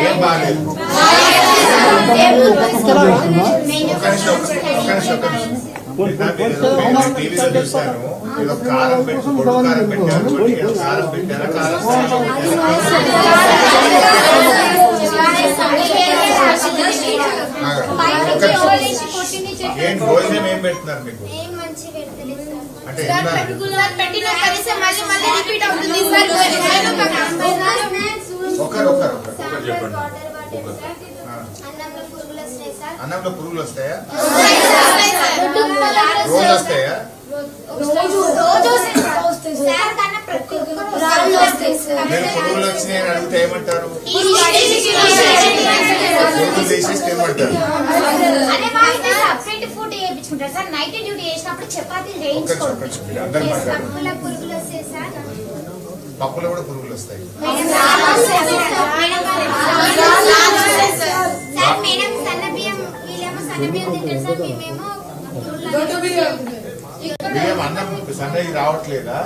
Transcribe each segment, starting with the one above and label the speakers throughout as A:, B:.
A: ఏం బాగాలేదు. టీవీలో చూస్తాను, ఏదో కారం పెట్టి పొడుగు కారం పెట్టారు, కారం పెట్టారా, కారం ఏంటి భోజనం ఏం పెడుతున్నారు మీకు? అంటే ఒకరు చెప్పండి. అన్నంలో పురుగులు వస్తాయా? రోజు వస్తాయా? మీరు పురుగులు వచ్చినాయని అడిగితే ఏమంటారు? పురుగులు తీసేస్తే ఏమంటారు? పప్పులో కూడా పురుగులు వస్తాయి. బియ్యం అన్నం సన్నది రావట్లేదా?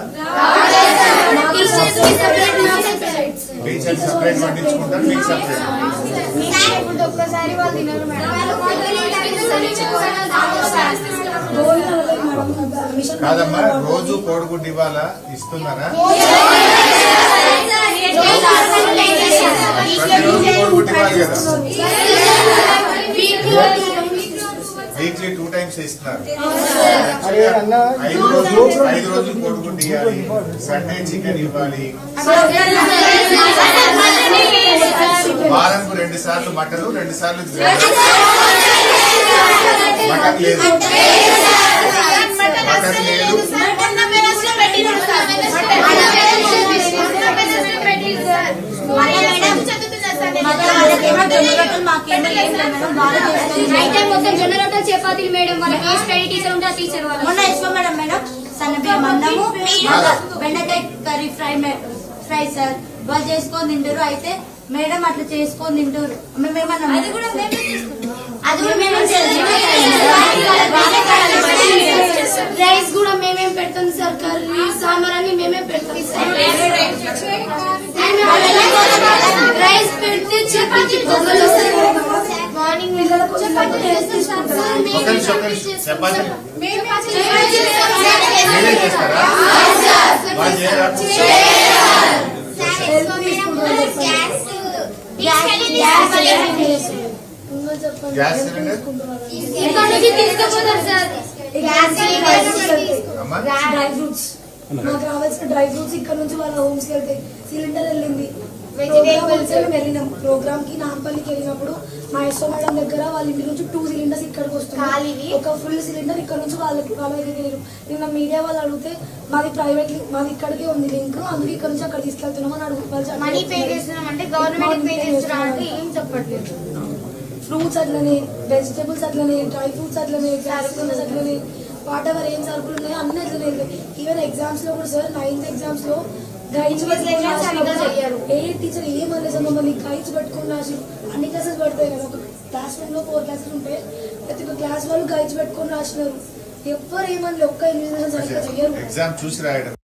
A: టీచర్ సపరేట్ పండించుకుంటారు, మీకు సపరేట్. కాదమ్మా, రోజు కోడిగుడ్డు ఇవ్వాలా? ఇస్తున్నారా? ప్రతిరోజు కోడిగుడ్డు ఇవ్వాలి కదా? వీక్లీ 2 times ఇస్తున్నారు. 5 రోజులు కోడిగుడ్డు ఇవ్వాలి, సండే చికెన్ ఇవ్వాలి, వారానికి 2 సార్లు మటన్, 2 సార్లు మటన్ లేదు, మటన్ లేదు.
B: జొన్నరొట్టెలు చపాతీలు మేడం, వాళ్ళకి స్టడీ టీచర్ ఉంటే టీచర్ మొన్న ఇష్టం మేడం. మేడం సన్నబియ్యం అన్నము, బెండకాయ కర్రీ ఫ్రై సార్ వాళ్ళు చేసుకొని తింటారు. అయితే మేడం అట్లా చేసుకొని తింటారు. మేమేమన్నా అది కూడా రైస్ కూడా మేమేం పెడతాం సార్, కర్రీ సాంబార్ అని మేమేం పెడతాం సార్. రైస్ పెడితే చపాతీ మార్నింగ్
A: గ్యాస్ సిలిండర్
B: తీసుకుపోతారు సార్.
C: మాకు రావాల్సిన డ్రై ఫ్రూట్స్ ఇక్కడ నుంచి వాళ్ళ హోమ్స్ కి వెళ్తాయి. సిలిండర్ వెళ్ళింది, వెళ్ళినాం ప్రోగ్రామ్ కి నాంపల్లికి వెళ్ళినప్పుడు మా ఎస్ఓ మేడం దగ్గర వాళ్ళ ఇంటి నుంచి 2 సిలిండర్స్ ఇక్కడికి వస్తుంది. ఒక ఫుల్ సిలిండర్ ఇక్కడ నుంచి వాళ్ళ దగ్గరికి వెళ్ళారు. నిన్న మీడియా వాళ్ళు అడిగితే మాది ప్రైవేట్, మాది ఇక్కడికే ఉంది లింక్, అందుకే ఇక్కడ నుంచి అక్కడ తీసుకెళ్తున్నాం అని చెప్పట్లేదు. ఫ్రూట్స్ అట్లనే, వెజిటేబుల్స్ అట్లనే, డ్రై ఫ్రూట్స్ అట్లనే, గ్యాస్ అట్లనే, వాట్ ఎవర్ ఏం సరుకులు ఉన్నాయో అన్ని అట్లనే. ఈవెన్ ఎగ్జామ్స్ లో కూడా సార్ 9th ఎగ్జామ్స్ లో గైడ్స్ ఏ టీచర్ ఏమన్నా సార్ మమ్మల్ని గైడ్స్ పెట్టుకుని రాసి అన్ని క్లాసెస్ పడతాయి కదా. ఒక క్లాస్ రూమ్ లో 4 క్లాసెస్ ఉంటాయి, ప్రతి ఒక్క క్లాస్ వాళ్ళు గైడ్స్ పెట్టుకుని రాసినారు. ఎవ్వరు ఏమన్నా ఒక్క ఇన్విజిలేషన్ సరిగ్గా చెయ్యరు.
A: ఎగ్జామ్ చూసి రాయడం